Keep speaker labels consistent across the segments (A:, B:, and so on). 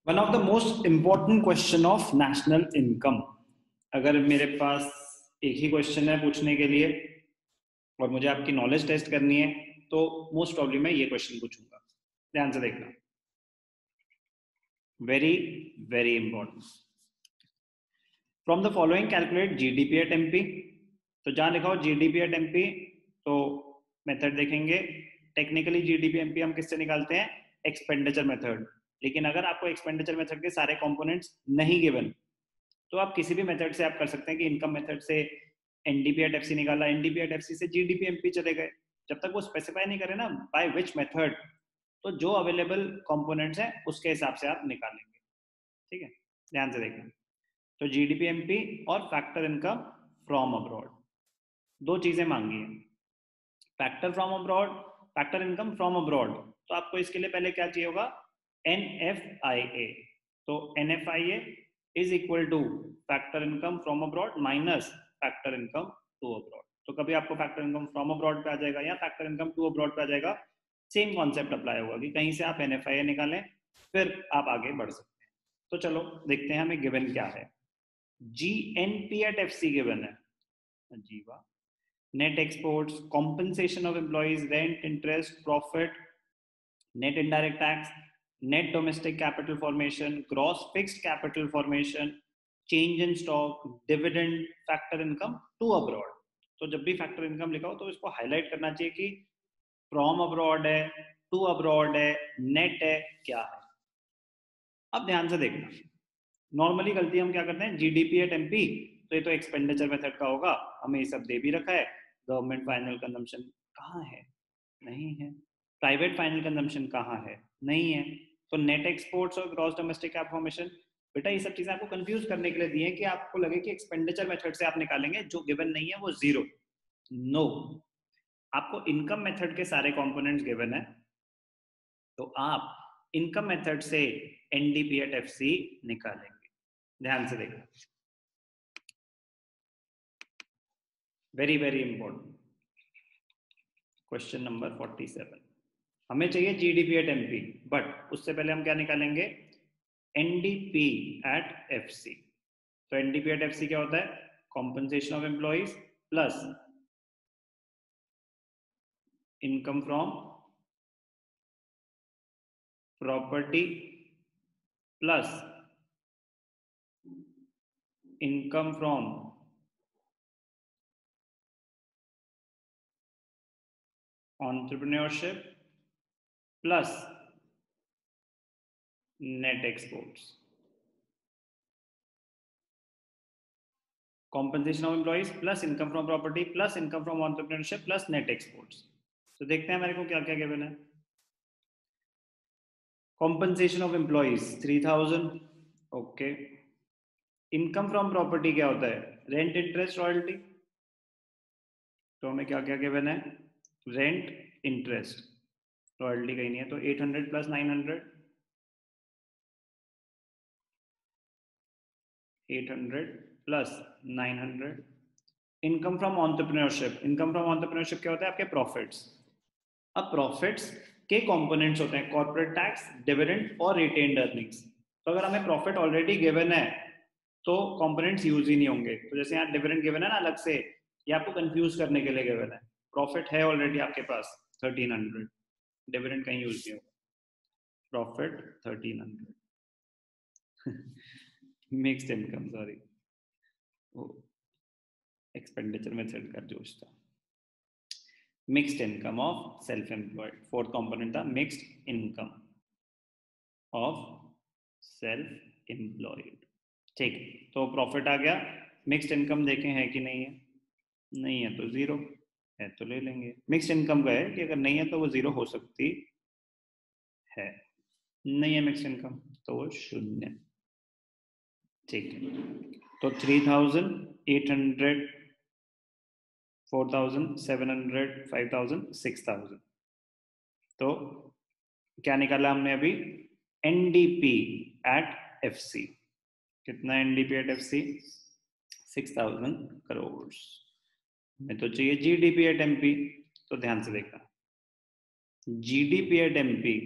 A: One of the most important question of national income. अगर मेरे पास एक ही क्वेश्चन है पूछने के लिए और मुझे आपकी नॉलेज टेस्ट करनी है तो मोस्ट प्रॉब्ली मैं ये क्वेश्चन पूछूंगा। ध्यान से देखना, very very important. From the following calculate GDP at MP. तो जहां लिखा हो जीडीपी एट एमपी तो मेथड देखेंगे। टेक्निकली जीडीपी एमपी हम किससे निकालते हैं? Expenditure method. लेकिन अगर आपको एक्सपेंडिचर मेथड के सारे कंपोनेंट्स नहीं गिवन तो आप किसी भी मेथड से आप कर सकते हैं कि इनकम मेथड से एनडीपी एट एफसी निकाला, एनडीपी एट एफसी से जीडीपी एमपी चले गए। जब तक वो स्पेसिफाई नहीं करे ना बाय विच मेथड, तो जो अवेलेबल कंपोनेंट्स हैं उसके हिसाब से आप निकालेंगे। ठीक है, ध्यान से देखना। तो जीडीपी एमपी और फैक्टर इनकम फ्रॉम अब्रॉड, दो चीजें मांगी है। Factor from abroad, factor income from abroad, तो आपको इसके लिए पहले क्या चाहिए होगा? NFIA। तो NFIA is equal to factor income from abroad minus factor income to abroad. तो कभी आपको फैक्टर इनकम फ्रॉम अब्रॉड पे आ जाएगा या फैक्टर इनकम टू अब्रॉड पे आ जाएगा, सेम कॉन्सेप्ट अप्लाई होगा कि कहीं से आप NFIA निकालें फिर आप आगे बढ़ सकते हैं। तो चलो देखते हैं हमें गिवन क्या है। GNP एट FC गिवन है, जीवा net exports, compensation of employees, rent, interest, profit, net indirect tax, net domestic capital formation, gross fixed capital formation, change in stock, dividend, factor income to abroad। तो जब भी factor income लिखा हो तो इसको highlight करना चाहिए कि फ्रॉम अब्रॉड है, टू अब्रॉड है, नेट है, क्या है। अब ध्यान से देखना, नॉर्मली गलती हम क्या करते हैं, जीडीपी एट एमपी, तो ये तो एक्सपेंडिचर मेथड का होगा, हमें ये सब दे भी रखा है। गवर्नमेंट फाइनल कंजम्पशन कहाँ है? नहीं है। प्राइवेट फाइनल कंजम्पशन कहाँ है? नहीं है। तो नेट एक्सपोर्ट्स और ग्रॉस डोमेस्टिक कैप फॉर्मेशन, बेटा ये सब चीजें आपको कंफ्यूज करने के लिए दी है कि आपको लगे कि एक्सपेंडिचर मेथड से आप निकालेंगे, जो गिवन नहीं है वो जीरो। नो, आपको इनकम मेथड के सारे कंपोनेंट्स गिवन है तो आप इनकम मेथड से एनडीपी एट एफसी निकालेंगे। ध्यान से देखना, very very important question number 47। हमें चाहिए जीडीपी एट एमपी, बट उससे पहले हम क्या निकालेंगे? NDP at FC. तो एनडीपी एट एफसी क्या होता है? Compensation of employees plus income from property plus income from entrepreneurship plus net exports. Compensation of employees plus income from property plus income from entrepreneurship plus net exports. तो देखते हैं मेरे को क्या क्या गिवन है। Compensation of employees 3000, okay. Income from property क्या होता है? Rent, interest, royalty. तो हमें क्या क्या गिवन है? रेंट, इंटरेस्ट, रॉयल्टी कहीं नहीं है, तो 800 plus 900, 800 plus 900। Income from entrepreneurship, income from entrepreneurship क्या होता है? आपके प्रॉफिट्स। अब प्रॉफिट्स के कंपोनेंट्स होते हैं कॉर्पोरेट टैक्स, डिविडेंड और रिटेन्ड अर्निंग्स। तो अगर हमें प्रॉफिट ऑलरेडी गिवन है तो कंपोनेंट्स यूज ही नहीं होंगे। तो जैसे यहाँ डिविडेंड गिवन है ना अलग से, ये आपको कंफ्यूज करने के लिए गिवन है। प्रॉफिट है ऑलरेडी आपके पास 1300, डिविडेंड कहीं यूज नहीं होगा। Profit 1300 mixed income, sorry, expenditure method का जोश था। Mixed income of self employed, fourth component था mixed income of self employed. ठीक, तो प्रॉफिट आ गया। मिक्स्ड इनकम देखें है कि नहीं है? नहीं है तो जीरो, है तो ले लेंगे। मिक्स्ड इनकम का है कि अगर नहीं है तो वो जीरो हो सकती है, नहीं है मिक्स्ड इनकम तो वो शून्य। ठीक है, तो 3800, 4700, 5000, 6000। तो क्या निकाला हमने अभी? NDP at FC. कितना एनडीपी एट एफसी? 6000 करोड़। हमें तो चाहिए जीडीपी एट एमपी, तो ध्यान से देखना, जीडीपी एट एमपी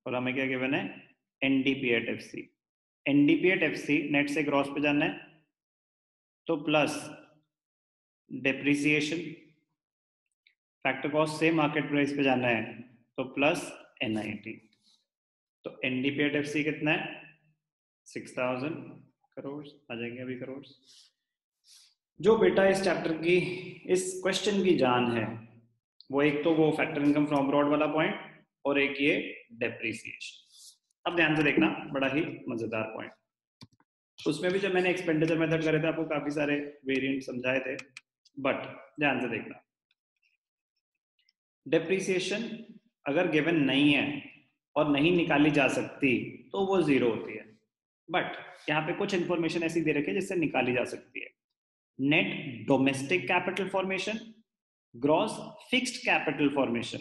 A: और हमें क्या गिवन है? NDP at FC. NDP at FC net से ग्रॉस पे जाना है तो प्लस डेप्रिसिएशन, फैक्टर कॉस्ट से मार्केट प्राइस पे जाना है तो प्लस एनआईटी। तो एनडीपी एट एफसी कितना है 6000 करोड़ आ जाएंगे अभी करोड़। जो बेटा इस चैप्टर की इस क्वेश्चन की जान है वो एक तो वो फैक्टर इनकम फ्रॉम अब्रॉड वाला पॉइंट और एक ये डेप्रिसिएशन। अब ध्यान से देखना, बड़ा ही मजेदार पॉइंट। उसमें भी जब मैंने एक्सपेंडिचर मेथड करे थे आपको काफी सारे वेरिएंट समझाए थे, बट ध्यान से देखना, डेप्रिसिएशन अगर गिवन नहीं है और नहीं निकाली जा सकती तो वो जीरो होती है, बट यहाँ पे कुछ इंफॉर्मेशन ऐसी दे रखी है जिससे निकाली जा सकती है। Net domestic capital formation, gross fixed capital formation.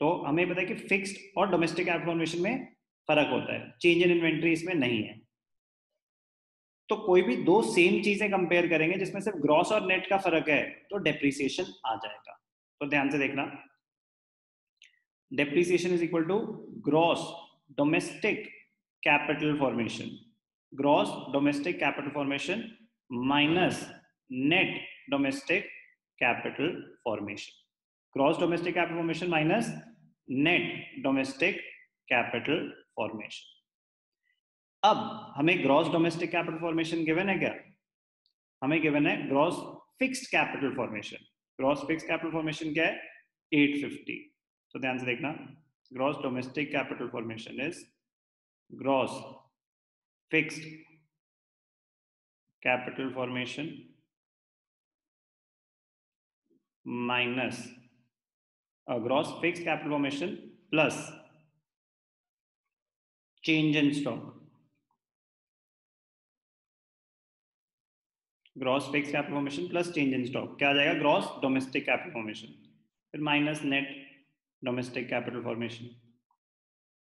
A: तो हमें पता है कि फिक्स्ड और डोमेस्टिक कैपिटल फॉर्मेशन में फर्क होता है, चेंज इन इन्वेंट्री इसमें नहीं है। तो कोई भी दो सेम चीजें कंपेयर करेंगे जिसमें सिर्फ ग्रॉस और नेट का फर्क है तो डेप्रिसिएशन आ जाएगा। तो ध्यान से देखना, depreciation is equal to gross domestic capital formation, gross domestic capital formation minus net domestic capital formation, gross domestic capital formation minus net domestic capital formation. अब हमें gross domestic capital formation given है क्या? हमें given है gross fixed capital formation. Gross fixed capital formation क्या है 850। तो ध्यान से देखना, gross domestic capital formation is gross fixed capital formation minus gross fixed capital formation plus change in stock. Gross fixed capital formation plus change in stock क्या आ जाएगा? Gross domestic capital formation, फिर minus net domestic capital formation.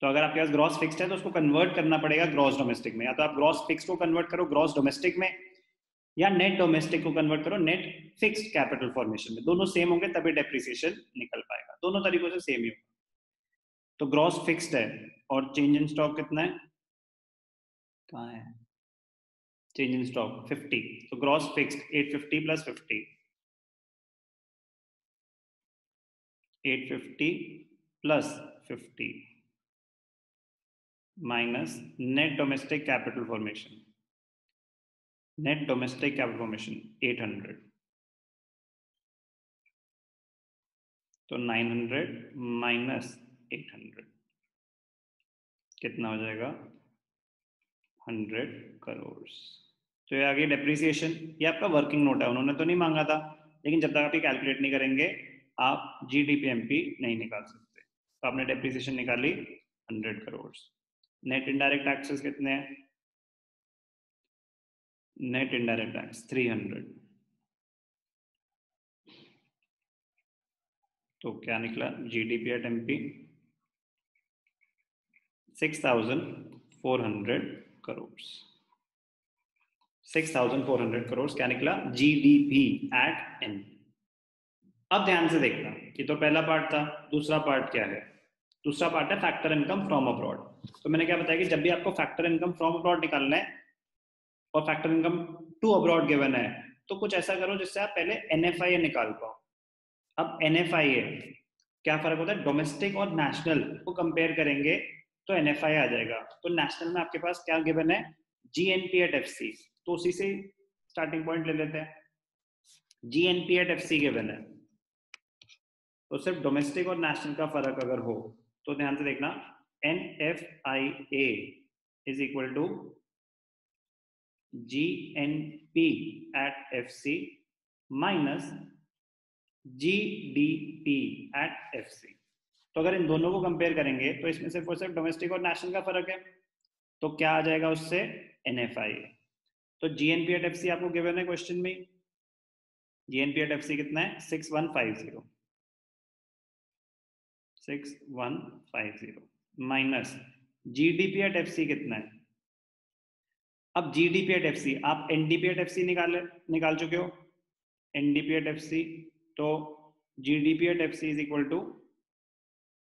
A: तो अगर आपके पास gross fixed है तो उसको convert करना पड़ेगा ग्रॉस डोमेस्टिक में, या तो आप ग्रॉस फिक्स्ड को कन्वर्ट करो ग्रॉस डोमेस्टिक में या नेट डोमेस्टिक को कन्वर्ट करो नेट फिक्स्ड कैपिटल फॉर्मेशन में। दोनों सेम होंगे तभी डेप्रिसिएशन निकल पाएगा, दोनों तरीकों से सेम ही होगा। तो ग्रॉस फिक्स्ड है और चेंज इन स्टॉक कितना है, कहाँ है चेंज इन स्टॉक 50। तो gross fixed 850 plus 50, 850 plus 50 minus net domestic capital formation, net domestic capital formation 800। तो 900 माइनस 800 कितना हो जाएगा 100 करोड़। तो ये आ गई डेप्रिसिएशन। ये आपका वर्किंग नोट है, उन्होंने तो नहीं मांगा था, लेकिन जब तक आप ये कैलकुलेट नहीं करेंगे आप जीडीपीएमपी नहीं निकाल सकते। तो आपने डेप्रिसिएशन निकाली 100 करोड़। नेट इनडायरेक्ट टैक्सेस कितने हैं? Net indirect tax 300। तो क्या निकला GDP at MP 6400 crore. 6400 crore क्या निकला जीडीपी एट एमपी। अब ध्यान से देखना, ये तो पहला पार्ट था, दूसरा पार्ट क्या है? दूसरा पार्ट है फैक्टर इनकम फ्रॉम अब्रॉड। तो मैंने क्या बताया कि जब भी आपको फैक्टर इनकम फ्रॉम अब्रॉड निकालना है और factor income to abroad given है तो कुछ ऐसा करो जिससे आप पहले एनएफआईए निकाल पाओ। अब एनएफआईए क्या फर्क होता है, डोमेस्टिक और नेशनल को कंपेयर करेंगे तो एनएफआईए आ जाएगा। तो नेशनल में आपके पास क्या गिवन है जीएनपी एट एफसी, तो उसी से स्टार्टिंग पॉइंट ले लेते हैं। जीएनपी एट एफसी गिवन है तो सिर्फ डोमेस्टिक और नेशनल का फर्क अगर हो तो ध्यान से देखना NFIA is equal to GNP at FC minus GDP at FC। तो अगर इन दोनों को कंपेयर करेंगे तो इसमें सिर्फ और सिर्फ डोमेस्टिक और नेशनल का फर्क है, तो क्या आ जाएगा उससे NFIA। तो GNP एट FC आपको गिवन है क्वेश्चन में, GNP एट FC कितना है 6150 माइनस जीडीपी एट एफसी कितना है। अब जीडीपी एट एफसी आप एनडीपी एट एफसी निकाल चुके हो, एनडीपी एट एफसी, तो GDP at FC is equal to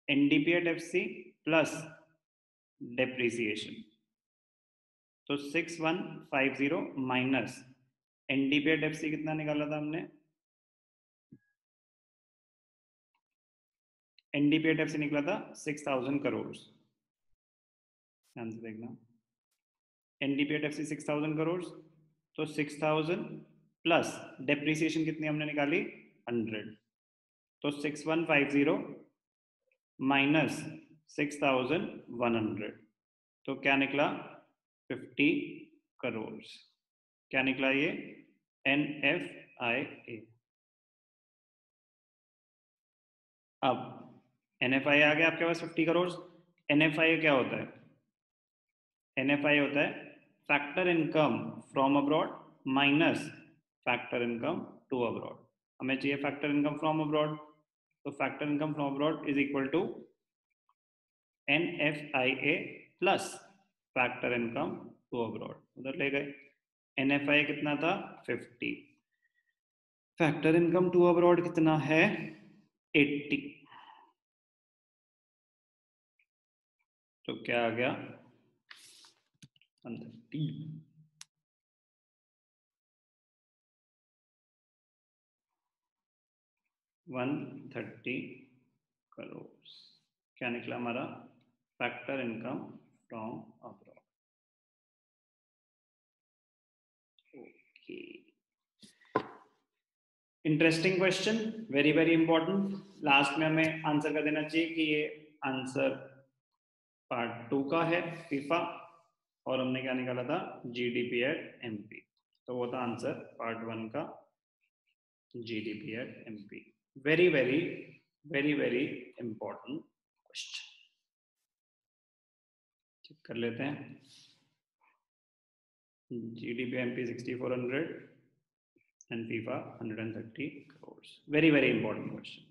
A: NDP at FC plus depreciation. तो 6150 माइनस एनडीपी एट एफसी कितना निकाला था हमने, एनडीपी एट एफसी निकला था 6000 करोड़। ध्यान से देखना, एनडीपी एट एफसी 6000 करोड़, तो 6000 प्लस डेप्रिसिएशन कितनी हमने निकाली 100, तो 6150 माइनस 6100, तो क्या निकला 50 करोड़। क्या निकला ये NFIA। अब NFI आ गया आपके पास 50 करोड़। NFI क्या होता है, NFI होता है factor income from abroad minus factor income to abroad. हमें चाहिए फैक्टर इनकम फ्रॉम अब्रॉड, तो factor income from abroad is equal to NFIA plus factor income to abroad, उधर ले गए। NFI कितना था 50, फैक्टर इनकम टू अब्रॉड कितना है 80, तो क्या आ गया 130 करोड़। क्या निकला हमारा factor income from abroad. Okay, interesting question, very very important. Last में हमें आंसर कर देना चाहिए कि ये आंसर पार्ट 2 का है फीफा, और हमने क्या निकाला था जीडीपी एट एमपी, तो वो था आंसर पार्ट 1 का GDP at MP. Very very very very important question, check कर लेते हैं। GDP MP 6400 and FIFA 130 crores. Very very important question.